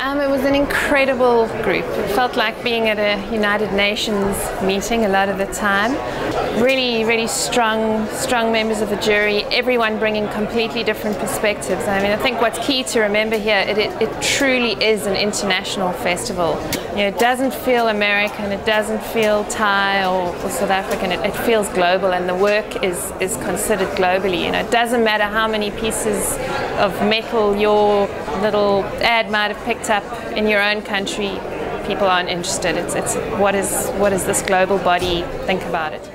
It was an incredible group. It felt like being at a United Nations meeting a lot of the time. Really, really strong members of the jury, everyone bringing completely different perspectives. I mean, I think what's key to remember here, it truly is an international festival. You know, it doesn't feel American, it doesn't feel Thai or South African, it feels global, and the work is considered globally. You know, it doesn't matter how many pieces of metal your little ad might have picked up in your own country, people aren't interested. It's what does this global body think about it?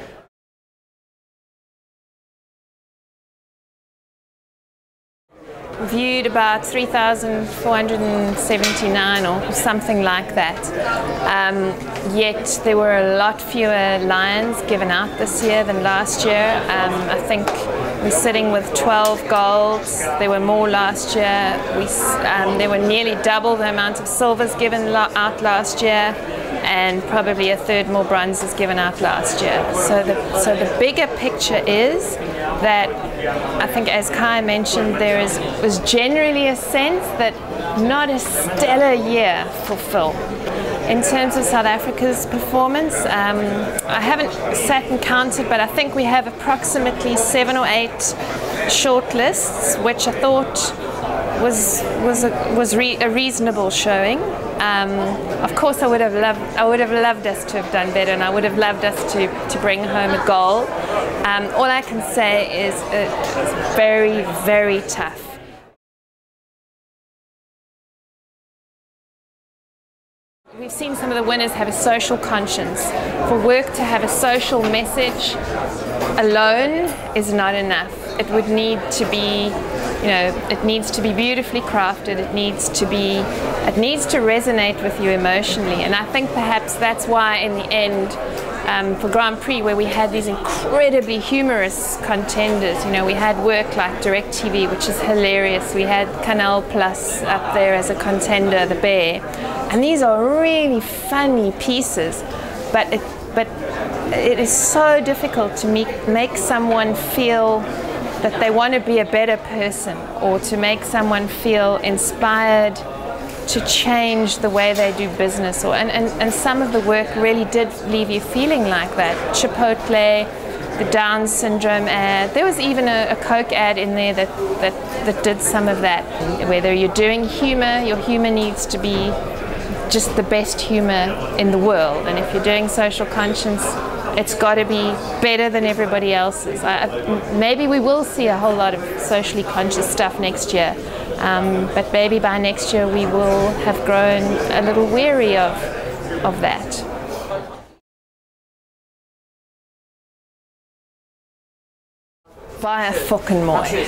Viewed about 3,479 or something like that. Yet there were a lot fewer lions given out this year than last year. I think we're sitting with 12 golds. There were more last year. There were nearly double the amount of silvers given out last year, and probably a third more bronzes given out last year. So the bigger picture is that I think, as Khai mentioned, there was generally a sense that not a stellar year for film. In terms of South Africa's performance, I haven't sat and counted, but I think we have approximately 7 or 8 shortlists, which I thought was a reasonable showing. Of course, I would have loved us to have done better, and I would have loved us to bring home a goal. All I can say is it's very, very tough. We've seen some of the winners have a social conscience. For work to have a social message alone is not enough. It would need to be, you know, it needs to be beautifully crafted. It needs to resonate with you emotionally. And I think perhaps that's why, in the end, for Grand Prix, where we had these incredibly humorous contenders, you know, we had work like DirecTV, which is hilarious. We had Canal Plus up there as a contender, The Bear, and these are really funny pieces. But it is so difficult to make someone feel that they want to be a better person, or to make someone feel inspired to change the way they do business. And some of the work really did leave you feeling like that. Chipotle, the Down syndrome ad, there was even a Coke ad in there that did some of that. Whether you're doing humor, your humor needs to be just the best humor in the world. And if you're doing social conscience, it's got to be better than everybody else's. Maybe we will see a whole lot of socially conscious stuff next year, but maybe by next year we will have grown a little weary of that. Baie fucking mooi.